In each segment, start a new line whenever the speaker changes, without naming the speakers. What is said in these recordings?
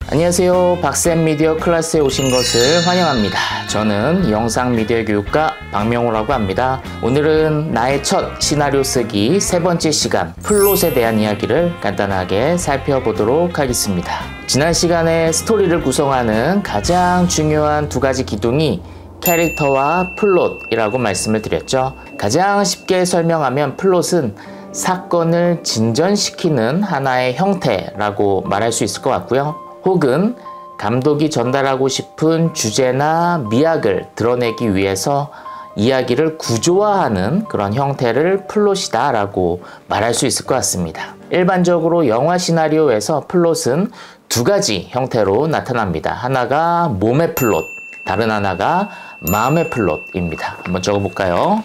안녕하세요. 박쌤 미디어 클래스에 오신 것을 환영합니다. 저는 영상 미디어 교육가 박명호라고 합니다. 오늘은 나의 첫 시나리오 쓰기 세 번째 시간 플롯에 대한 이야기를 간단하게 살펴보도록 하겠습니다. 지난 시간에 스토리를 구성하는 가장 중요한 두 가지 기둥이 캐릭터와 플롯이라고 말씀을 드렸죠. 가장 쉽게 설명하면 플롯은 사건을 진전시키는 하나의 형태라고 말할 수 있을 것 같고요. 혹은 감독이 전달하고 싶은 주제나 미학을 드러내기 위해서 이야기를 구조화하는 그런 형태를 플롯이다 라고 말할 수 있을 것 같습니다. 일반적으로 영화 시나리오에서 플롯은 두 가지 형태로 나타납니다. 하나가 몸의 플롯, 다른 하나가 마음의 플롯입니다. 한번 적어볼까요?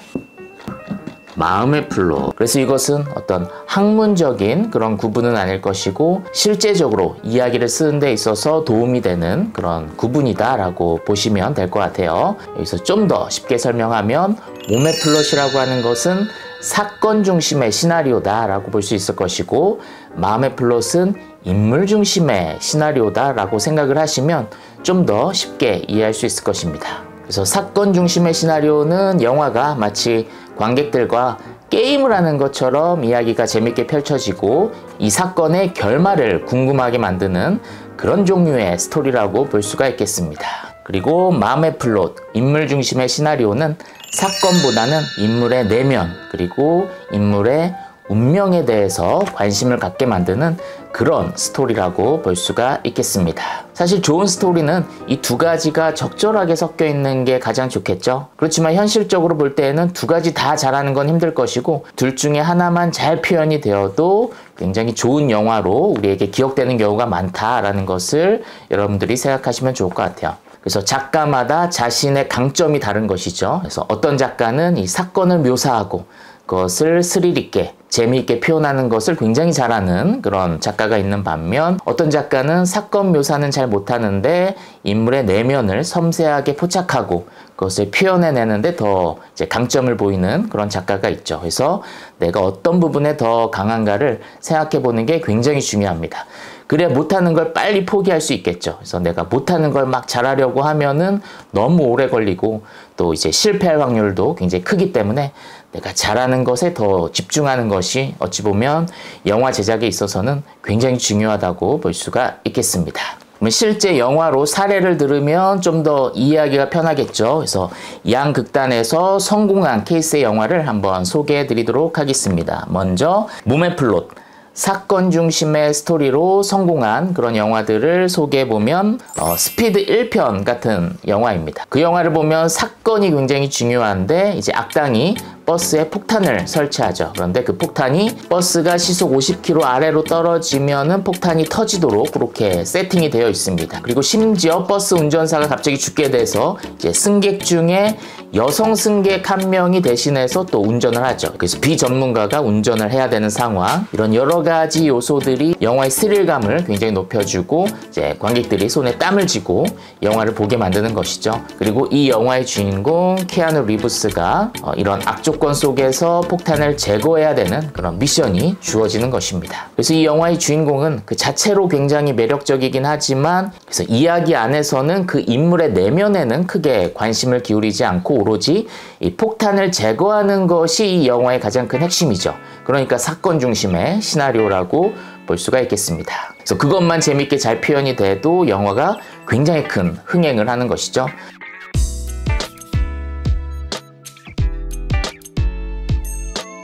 마음의 플롯. 그래서 이것은 어떤 학문적인 그런 구분은 아닐 것이고 실제적으로 이야기를 쓰는 데 있어서 도움이 되는 그런 구분이다 라고 보시면 될 것 같아요. 여기서 좀 더 쉽게 설명하면 몸의 플롯이라고 하는 것은 사건 중심의 시나리오다 라고 볼 수 있을 것이고, 마음의 플롯은 인물 중심의 시나리오다 라고 생각을 하시면 좀 더 쉽게 이해할 수 있을 것입니다. 그래서 사건 중심의 시나리오는 영화가 마치 관객들과 게임을 하는 것처럼 이야기가 재밌게 펼쳐지고 이 사건의 결말을 궁금하게 만드는 그런 종류의 스토리라고 볼 수가 있겠습니다. 그리고 마음의 플롯, 인물 중심의 시나리오는 사건보다는 인물의 내면 그리고 인물의 운명에 대해서 관심을 갖게 만드는 그런 스토리라고 볼 수가 있겠습니다. 사실 좋은 스토리는 이 두 가지가 적절하게 섞여 있는 게 가장 좋겠죠. 그렇지만 현실적으로 볼 때에는 두 가지 다 잘하는 건 힘들 것이고, 둘 중에 하나만 잘 표현이 되어도 굉장히 좋은 영화로 우리에게 기억되는 경우가 많다라는 것을 여러분들이 생각하시면 좋을 것 같아요. 그래서 작가마다 자신의 강점이 다른 것이죠. 그래서 어떤 작가는 이 사건을 묘사하고 그것을 스릴 있게 재미있게 표현하는 것을 굉장히 잘하는 그런 작가가 있는 반면, 어떤 작가는 사건 묘사는 잘 못하는데 인물의 내면을 섬세하게 포착하고 그것을 표현해내는데 더 이제 강점을 보이는 그런 작가가 있죠. 그래서 내가 어떤 부분에 더 강한가를 생각해 보는 게 굉장히 중요합니다. 그래야 못하는 걸 빨리 포기할 수 있겠죠. 그래서 내가 못하는 걸 막 잘하려고 하면은 너무 오래 걸리고 또 이제 실패할 확률도 굉장히 크기 때문에 내가 잘하는 것에 더 집중하는 것이 어찌 보면 영화 제작에 있어서는 굉장히 중요하다고 볼 수가 있겠습니다. 실제 영화로 사례를 들으면 좀 더 이해하기가 편하겠죠. 그래서 양 극단에서 성공한 케이스의 영화를 한번 소개해 드리도록 하겠습니다. 먼저 몸의 플롯, 사건 중심의 스토리로 성공한 그런 영화들을 소개해보면 스피드 1편 같은 영화입니다. 그 영화를 보면 사건이 굉장히 중요한데 이제 악당이 버스에 폭탄을 설치하죠. 그런데 그 폭탄이 버스가 시속 50km 아래로 떨어지면은 폭탄이 터지도록 그렇게 세팅이 되어 있습니다. 그리고 심지어 버스 운전사가 갑자기 죽게 돼서 이제 승객 중에 여성 승객 한 명이 대신해서 또 운전을 하죠. 그래서 비전문가가 운전을 해야 되는 상황, 이런 여러 가지 요소들이 영화의 스릴감을 굉장히 높여주고 이제 관객들이 손에 땀을 쥐고 영화를 보게 만드는 것이죠. 그리고 이 영화의 주인공 키아누 리브스가 이런 악조건 속에서 폭탄을 제거해야 되는 그런 미션이 주어지는 것입니다. 그래서 이 영화의 주인공은 그 자체로 굉장히 매력적이긴 하지만, 그래서 이야기 안에서는 그 인물의 내면에는 크게 관심을 기울이지 않고 오로지 이 폭탄을 제거하는 것이 이 영화의 가장 큰 핵심이죠. 그러니까 사건 중심의 시나리오라고 볼 수가 있겠습니다. 그래서 그것만 재밌게 잘 표현이 돼도 영화가 굉장히 큰 흥행을 하는 것이죠.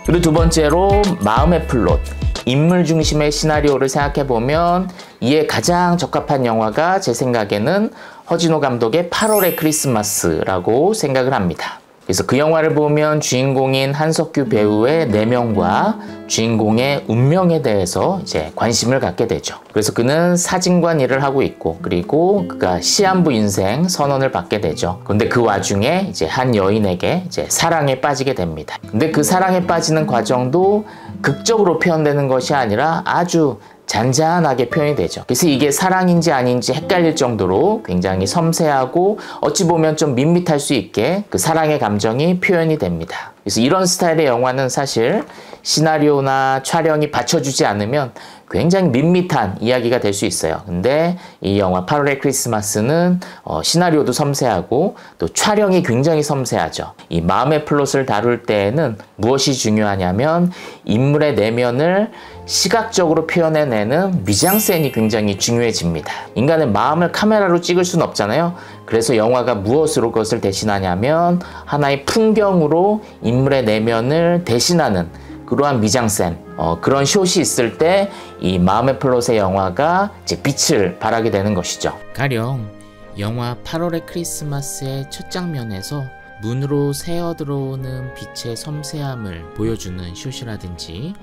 그리고 두 번째로 마음의 플롯, 인물 중심의 시나리오를 생각해보면 이에 가장 적합한 영화가 제 생각에는 허진호 감독의 8월의 크리스마스라고 생각을 합니다. 그래서 그 영화를 보면 주인공인 한석규 배우의 내면과 주인공의 운명에 대해서 이제 관심을 갖게 되죠. 그래서 그는 사진관 일을 하고 있고, 그리고 그가 시한부 인생 선언을 받게 되죠. 근데 그 와중에 이제 한 여인에게 이제 사랑에 빠지게 됩니다. 근데 그 사랑에 빠지는 과정도 극적으로 표현되는 것이 아니라 아주 잔잔하게 표현이 되죠. 그래서 이게 사랑인지 아닌지 헷갈릴 정도로 굉장히 섬세하고 어찌 보면 좀 밋밋할 수 있게 그 사랑의 감정이 표현이 됩니다. 그래서 이런 스타일의 영화는 사실 시나리오나 촬영이 받쳐주지 않으면 굉장히 밋밋한 이야기가 될 수 있어요. 근데 이 영화 8월의 크리스마스는 시나리오도 섬세하고 또 촬영이 굉장히 섬세하죠. 이 마음의 플롯을 다룰 때에는 무엇이 중요하냐면 인물의 내면을 시각적으로 표현해내는 미장센이 굉장히 중요해집니다. 인간의 마음을 카메라로 찍을 수는 없잖아요. 그래서 영화가 무엇으로 그것을 대신하냐면 하나의 풍경으로 인물의 내면을 대신하는 그러한 미장센, 그런 숏이 있을 때 이 마음의 플롯의 영화가 이제 빛을 발하게 되는 것이죠. 가령 영화 8월의 크리스마스의 첫 장면에서 문으로 새어 들어오는 빛의 섬세함을 보여주는 숏이라든지,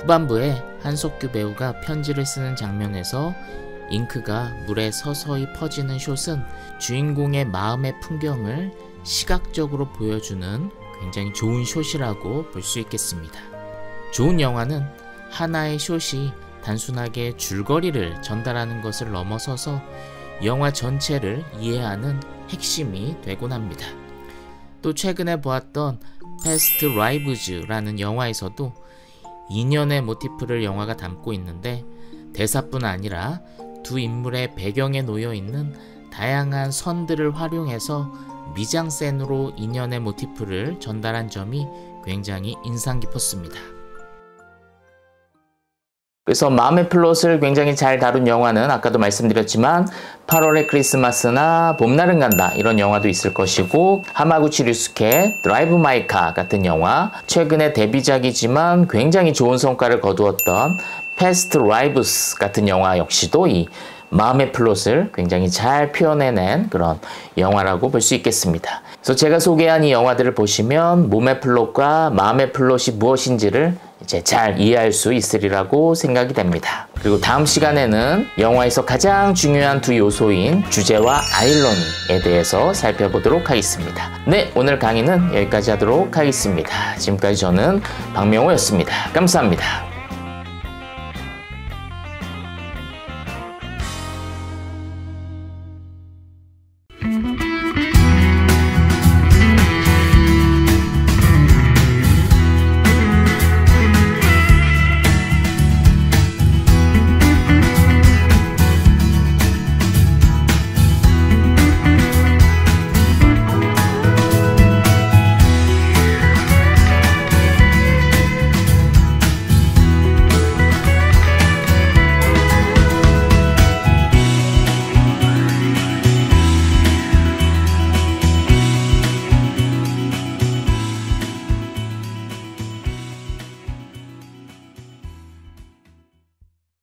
후반부에 한석규 배우가 편지를 쓰는 장면에서 잉크가 물에 서서히 퍼지는 숏은 주인공의 마음의 풍경을 시각적으로 보여주는 굉장히 좋은 숏이라고 볼 수 있겠습니다. 좋은 영화는 하나의 숏이 단순하게 줄거리를 전달하는 것을 넘어서서 영화 전체를 이해하는 핵심이 되곤 합니다. 또 최근에 보았던 패스트 라이브즈라는 영화에서도 인연의 모티프를 영화가 담고 있는데, 대사뿐 아니라 두 인물의 배경에 놓여있는 다양한 선들을 활용해서 미장센으로 인연의 모티프를 전달한 점이 굉장히 인상 깊었습니다. 그래서 마음의 플롯을 굉장히 잘 다룬 영화는 아까도 말씀드렸지만 8월의 크리스마스나 봄날은 간다 이런 영화도 있을 것이고, 하마구치 류스케 드라이브 마이 카 같은 영화, 최근에 데뷔작이지만 굉장히 좋은 성과를 거두었던 패스트 라이브스 같은 영화 역시도 이 마음의 플롯을 굉장히 잘 표현해낸 그런 영화라고 볼 수 있겠습니다. 그래서 제가 소개한 이 영화들을 보시면 몸의 플롯과 마음의 플롯이 무엇인지를 이제 잘 이해할 수 있으리라고 생각이 됩니다. 그리고 다음 시간에는 영화에서 가장 중요한 두 요소인 주제와 아이러니에 대해서 살펴보도록 하겠습니다. 네, 오늘 강의는 여기까지 하도록 하겠습니다. 지금까지 저는 박명호였습니다. 감사합니다.